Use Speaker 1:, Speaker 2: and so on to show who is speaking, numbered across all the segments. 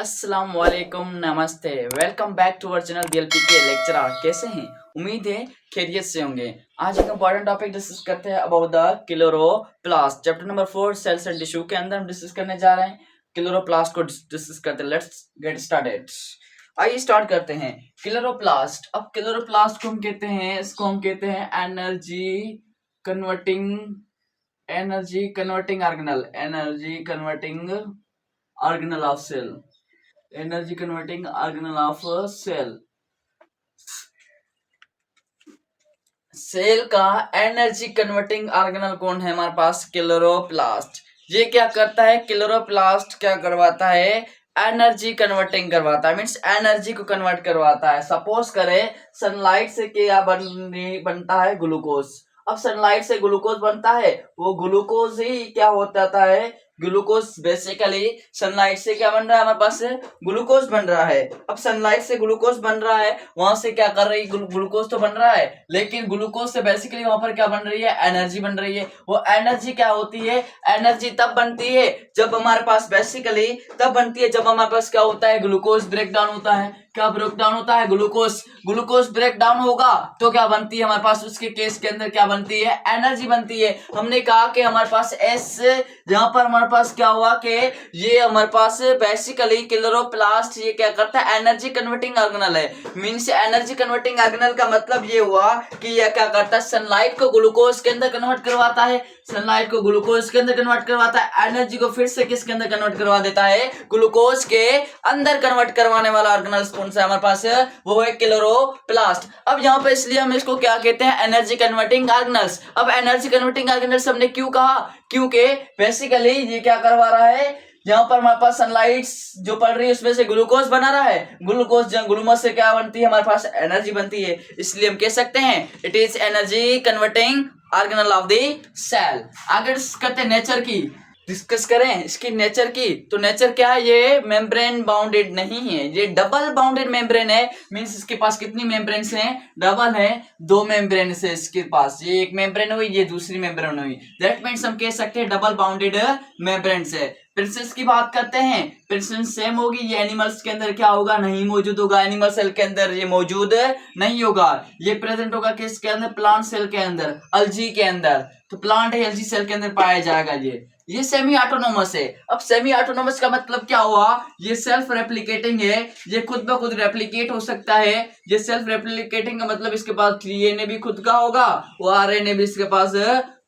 Speaker 1: अस्सलाम वालेकुम, नमस्ते। Welcome back to our channel DLP के लेक्चरर। कैसे हैं? उम्मीद है खैरियत से होंगे। आज एक इंपॉर्टेंट टॉपिक डिस्कस करते हैं about the chloroplast. Chapter number 4 cells and tissue के अंदर हम डिस्कस करने जा रहे हैं। क्लोरोप्लास्ट को डिस्कस करते हैं। Let's get started. आइए स्टार्ट करते हैं। क्लोरोप्लास्ट। अब क्लोरोप्लास्ट को हम कहते हैं, इसको हम कहते हैं converting energy converting organelle energy converting organelle of cell energy converting organelle of cell. Cell का एनर्जी कन्वर्टिंग ऑर्गेनल कौन है? हमारे पास क्लोरोप्लास्ट। ये क्या करता है? क्लोरोप्लास्ट क्या करवाता है? एनर्जी कन्वर्टिंग करवाता है, मीन्स एनर्जी को कन्वर्ट करवाता है। सपोज करें सनलाइट से क्या बनता है? ग्लूकोज। अब सनलाइट से ग्लूकोज बनता है, वो ग्लूकोज ही क्या होता है? ग्लूकोज। बेसिकली सनलाइट से क्या बन रहा है? हमारे पास ग्लूकोज बन रहा है। अब सनलाइट से ग्लूकोज बन रहा है, वहां से क्या कर रही? ग्लूकोज तो बन रहा है, लेकिन ग्लूकोज से बेसिकली वहां पर क्या बन रही है? एनर्जी बन रही है। वो एनर्जी क्या होती है? एनर्जी तब बनती है जब हमारे पास बेसिकली तब बनती है जब हमारे पास क्या होता है? ग्लूकोज ब्रेक डाउन होता है। क्या ब्रेक डाउन होता है? ग्लूकोज ब्रेक डाउन होगा तो क्या बनती है हमारे पास? उसके केस के अंदर क्या बनती है? एनर्जी बनती है। हमने कहा कि हमारे पास एस, जहां पर हमारे पास क्या हुआ कि ये हमारे पास बेसिकली क्लोरोप्लास्ट ये क्या करता है? एनर्जी कन्वर्टिंग ऑर्गेनल है। मींस एनर्जी कन्वर्टिंग ऑर्गेनल का मतलब ये हुआ कि यह क्या करता है? सनलाइट को ग्लूकोज के अंदर कन्वर्ट करवाता है। सनलाइट को ग्लूकोज के अंदर कन्वर्ट करवाता है। एनर्जी को फिर से किसके अंदर कन्वर्ट करवा देता है? ग्लूकोज के अंदर कन्वर्ट करवाने वाला ऑर्गेनल कौन सा है हमारे पास? वो है क्लोरोप्लास्ट। अब यहाँ पे इसलिए हम इसको क्या कहते हैं? Energy converting organelles. अब एनर्जी कन्वर्टिंग ऑर्गेनल्स हमने क्यों कहा? क्योंकि बेसिकली ये क्या करवा रहा है? यहाँ पर हमारे पास सनलाइट जो पड़ रही है उसमें से ग्लूकोज बना रहा है। ग्लूकोज से क्या बनती है? हमारे पास एनर्जी बनती है। इसलिए हम कह सकते हैं it is energy converting organelle of the cell. आगे करते हैं नेचर की डिस्कस करें इसकी नेचर की। तो नेचर क्या है? ये मेम्ब्रेन बाउंडेड नहीं है, ये डबल बाउंडेड मेम्ब्रेन है। मींस इसके पास कितनी मेम्ब्रेन्स हैं? डबल है, दो मेम्ब्रेन है इसके पास। ये एक मेम्ब्रेन हुई, ये दूसरी मेम्ब्रेन हुई। दैट मीन्स हम कह सकते हैं डबल बाउंडेड मेम्ब्रेन है। प्रिंसेस की बात करते हैं, प्रिंसेस सेम होगी। ये एनिमल्स के अंदर क्या होगा? नहीं मौजूद होगा। एनिमल सेल के अंदर ये मौजूद नहीं होगा। ये प्रेजेंट होगा किसके अंदर? प्लांट सेल के अंदर, अल्जी के अंदर। तो प्लांट है, अल्जी सेल के अंदर पाया जाएगा। ये सेमी ऑटोनोमस है। अब सेमी ऑटोनोमस का मतलब क्या हुआ? ये सेल्फ रेप्लिकेटिंग है, ये खुद ब खुद रेप्लिकेट हो सकता है। ये सेल्फ रेप्लिकेटिंग का मतलब इसके पास डीएनए भी खुद का होगा और आरएनए भी इसके पास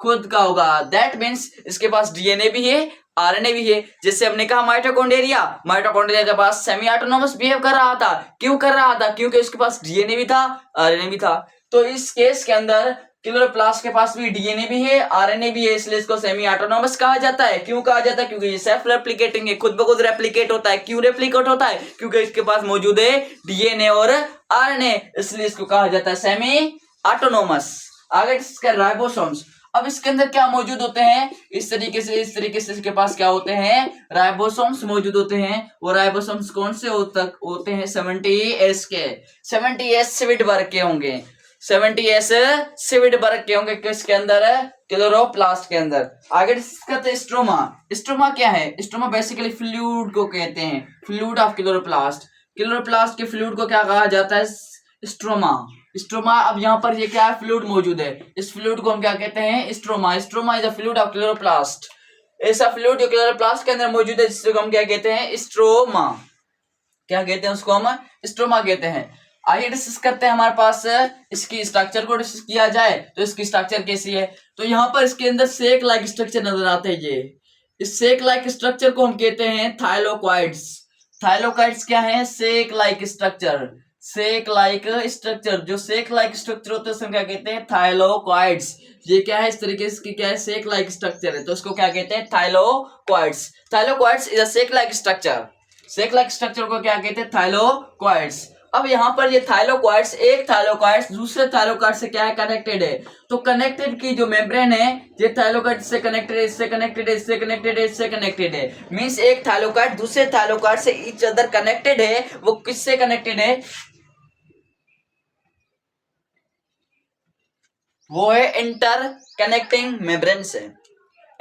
Speaker 1: खुद का होगा। दैट मीन्स इसके पास डीएनए भी है, आरएनए भी है। जैसे हमने कहा माइटोकॉन्ड्रिया के पास सेमी ऑटोनोमस बिहेव कर रहा था। क्यों कर रहा था? क्योंकि उसके पास डीएनए भी था, आरएनए भी था। तो इस केस के अंदर क्लोरोप्लास्ट के पास भी डीएनए भी है, आरएनए भी है, इसलिए इसको सेमी ऑटोनोमस कहा जाता है। क्यों कहा जाता है? क्योंकि ये सेल्फ रेप्लिकेटिंग है, खुद ब खुद रेप्लिकेट होता है। क्यों रेप्लिकेट होता है? क्योंकि इसके पास मौजूद है डीएनए और आरएनए, इसलिए इसको कहा जाता है सेमी ऑटोनोमस। आगे इसका राइबोसोम्स। अब इसके अंदर क्या मौजूद होते हैं? इस तरीके से इसके पास क्या होते हैं? राइबोसोम्स मौजूद होते हैं। वो राइबोसोम्स कौन से होते हैं? 70S के, 70S सिविड वर्ग के होंगे। 70S सिविड वर्ग के होंगे किसके अंदर? क्लोरोप्लास्ट के अंदर। आगे डिस्कस करते हैं स्ट्रोमा। स्ट्रोमा क्या है? स्ट्रोमा बेसिकली फ्लूइड को कहते हैं, फ्लूइड ऑफ क्लोरोप्लास्ट। क्लोरोप्लास्ट के फ्लूइड को क्या कहा जाता है? स्ट्रोमा। स्ट्रोमा। अब यहाँ पर ये क्या है? फ्लूइड मौजूद है। इस फ्लूइड को हम क्या कहते हैं? Stroma. Stroma is a fluid of chloroplast. ऐसा फ्लूइड जो क्लोरोप्लास्ट के अंदर मौजूद है जिसको हम क्या कहते हैं? स्ट्रोमा। क्या कहते हैं उसको? हम स्ट्रोमा कहते हैं। आइए डिस्कस करते हैं। हमारे पास इसकी स्ट्रक्चर को डिस्कस किया जाए तो इसकी स्ट्रक्चर कैसी है? तो यहाँ पर इसके अंदर सेक लाइक स्ट्रक्चर नजर आते हैं। ये इस सेक लाइक स्ट्रक्चर को हम कहते हैं थाइलोकॉइड्स। थाइलोकॉइड्स क्या है? सेक like structure. Sac like structure, जो सेक लाइक स्ट्रक्चर होते हैं उसको क्या कहते हैं? थाइलोकॉइड्स। ये क्या है? इस तरीके से क्या है? सेक लाइक स्ट्रक्चर है, तो इसको क्या कहते हैं? Thylakoids. Thylakoids is a sac like structure. Sac like structure को क्या कहते हैं? थाइलोकॉइड्स। अब यहाँ पर ये थाइलोकॉइड्स, एक थाइलोकॉइड्स दूसरे थाइलोकॉइड से क्या है? कनेक्टेड है। तो कनेक्टेड की जो मेम्ब्रेन है ये थाइलोकॉइड से कनेक्टेड है, इससे कनेक्टेड है, इससे कनेक्टेड है, इससे कनेक्टेड है। मींस एक थाइलोकॉइड दूसरे थाइलोकॉइड से ईच अदर कनेक्टेड है। वो किससे कनेक्टेड है? वो है इंटर कनेक्टिंग मेम्ब्रेन से।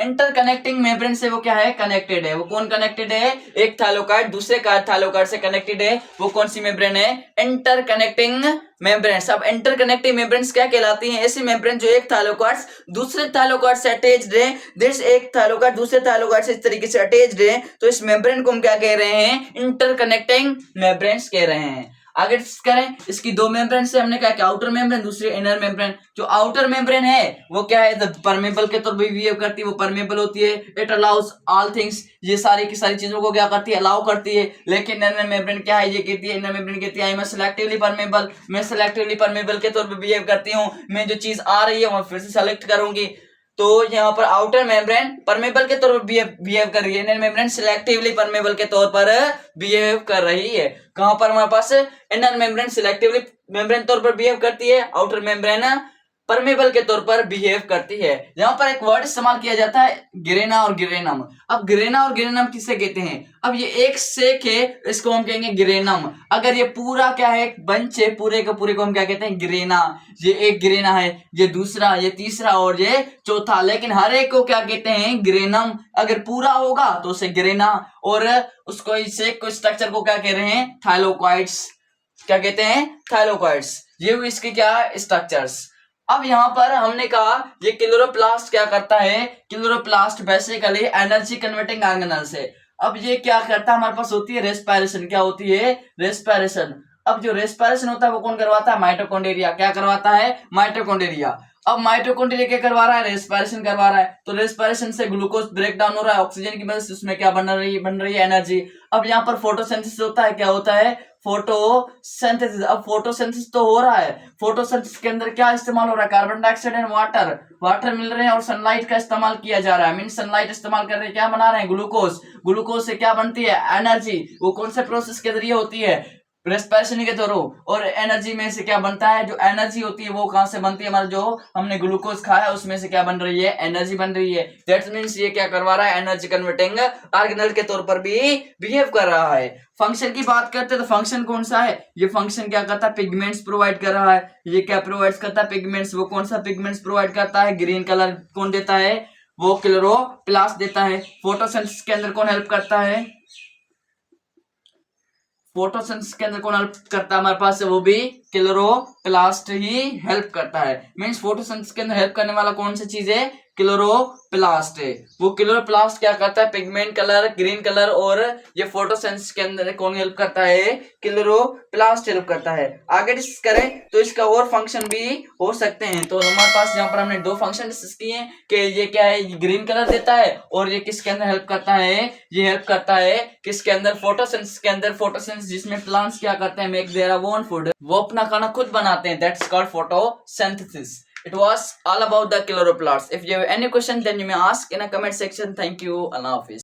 Speaker 1: इंटरकनेक्टिंग मेम्ब्रेन से वो क्या है, कनेक्टेड है। वो कौन कनेक्टेड है, एक थाइलोकाइड दूसरे थाइलोकाइड से कनेक्टेड है। वो कौन सी मेम्ब्रेन है, इंटरकनेक्टिंग मेम्ब्रेन्स। अब इंटरकनेक्टिंग मेम्ब्रेन्स क्या कहलाती हैं, ऐसी मेम्ब्रेन जो एक थाइलोकाइड दूसरे थाइलोकाइड से अटैच्ड है। दिस एक थाइलोकाइड दूसरे थाइलोकाइड से इस तरीके से अटैच्ड है, तो इस मेम्ब्रेन को हम क्या कह रहे हैं, इंटरकनेक्टिंग मेम्ब्रेन्स कह रहे हैं। आगे करें, इसकी दो मेम्ब्रेन से हमने कहा कि आउटर मेम्ब्रेन दूसरी इनर मेम्ब्रेन। जो आउटर मेम्ब्रेन है वो क्या है, परमेबल के तौर पर बिहेव करती है, वो परमेबल होती है। इट अलाउज ऑल थिंग्स, ये सारी की सारी चीजों को क्या करती है, अलाउ करती है। लेकिन इनर मेम्ब्रेन क्या है, ये कहती है, इनर मेम्ब्रेन कहती है मैं सिलेक्टिवली परमेबल, मैं सिलेक्टिवली परमेबल के तौर पर बिहेव करती हूँ। मैं जो चीज आ रही है वो फिर से सेलेक्ट करूंगी। तो यहाँ पर आउटर मेम्ब्रेन परमेबल के तौर पर बिहेव कर रही है, इनर मेम्ब्रेन सिलेक्टिवली परमेबल के तौर पर बिहेव कर रही है। कहां पर हमारे पास इनर मेम्ब्रेन सिलेक्टिवली मेम्ब्रेन तौर पर बिहेव करती है, आउटर मेम्ब्रेन परमेबल के तौर पर बिहेव करती है। यहाँ पर एक वर्ड इस्तेमाल किया जाता है, गिरेना और गिरेनम। अब गिरेना और गिरेनम किसे कहते हैं, अब ये एक सेक है, इसको हम कहेंगे गिरेनम। अगर ये पूरा क्या है, बंच है, पूरे के पूरे को हम क्या कहते हैं, गिरेना। ये एक गिरेना है, ये दूसरा, ये तीसरा और ये चौथा, लेकिन हर एक को क्या कहते हैं, गिरेनम। अगर पूरा होगा तो उसे गिरेना, और उसको इसे स्ट्रक्चर को क्या कह रहे हैं, थाइलोकॉइड्स। क्या कहते हैं, थाइलोकॉइड्स। ये हुई इसकी क्या स्ट्रक्चर्स। अब यहाँ पर हमने कहा ये क्लोरोप्लास्ट क्या करता है, chloroplast basically energy converting organelles है। अब ये क्या करता है, हमारे पास होती है रेस्पिरेशन। क्या होती है, रेस्पिरेशन। अब जो रेस्पिरेशन होता है वो कौन करवाता है, माइटोकॉन्ड्रिया। क्या करवाता है, माइटोकॉन्ड्रिया। अब माइटोकॉन्ड्रिया क्या करवा रहा है, रेस्पिरेशन करवा रहा है। तो रेस्पिरेशन से ग्लूकोज ब्रेक डाउन हो रहा है, ऑक्सीजन की वजह से उसमें क्या बन रही है एनर्जी। अब यहाँ पर फोटोसिंथेसिस होता है, क्या होता है, फोटोसिंथेसिस। अब फोटोसिंथेसिस तो हो रहा है, फोटोसिंथेसिस के अंदर क्या इस्तेमाल हो रहा है, कार्बन डाइऑक्साइड एंड वाटर मिल रहे हैं, और सनलाइट का इस्तेमाल किया जा रहा है। मीन सनलाइट इस्तेमाल कर रहे हैं, क्या बना रहे हैं, ग्लूकोज। ग्लूकोज से क्या बनती है, एनर्जी। वो कौन से प्रोसेस के जरिए होती है, रेस्पिरेशन के थ्रू। और एनर्जी में से क्या बनता है, जो एनर्जी होती है वो कहां से बनती है, हमारा जो हमने ग्लूकोज खाया है उसमें से क्या बन रही है, एनर्जी बन रही है। दैट मींस ये क्या करवा रहा है, एनर्जी कन्वर्टिंग ऑर्गेनल के तौर पर भी बिहेव कर रहा है। फंक्शन की बात करते हैं तो फंक्शन कौन सा है, ये फंक्शन क्या करता है, पिगमेंट्स प्रोवाइड कर रहा है। ये क्या प्रोवाइड करता है, पिगमेंट्स। वो कौन सा पिगमेंट्स प्रोवाइड करता है, ग्रीन कलर कौन देता है, वो क्लोरोप्लास्ट देता है। फोटोसिंथेसिस के अंदर कौन हेल्प करता है, फोटोसिंथेसिस के अंदर कौन हेल्प करता है, हमारे पास वो भी क्लोरोप्लास्ट ही हेल्प करता है। मींस फोटोसिंथेसिस के अंदर हेल्प करने वाला कौन सी चीज है, क्लोरोप्लास्ट है। वो क्लोरोप्लास्ट क्या करता है, पिगमेंट कलर, ग्रीन कलर, और ये फोटोसिंथेसिस के अंदर कौन हेल्प करता है, क्लोरोप्लास्ट हेल्प करता है। आगे डिस्कस करें तो इसका और फंक्शन भी हो सकते हैं। तो हमारे पास यहाँ पर हमने दो फंक्शन डिस्कस किए हैं कि ये क्या है, ये ग्रीन कलर देता है, और ये किसके अंदर हेल्प करता है, ये हेल्प करता है किसके अंदर, फोटोसिंथेसिस के अंदर। फोटोसिंथेसिस जिसमें प्लांट्स क्या करते हैं, मेक देयर ओन फूड, वो अपना खाना खुद बनाते हैं, that's called photosynthesis. It was all about the chloroplasts. If you have any question, then you may ask in a comment section. Thank you. Allah Hafiz.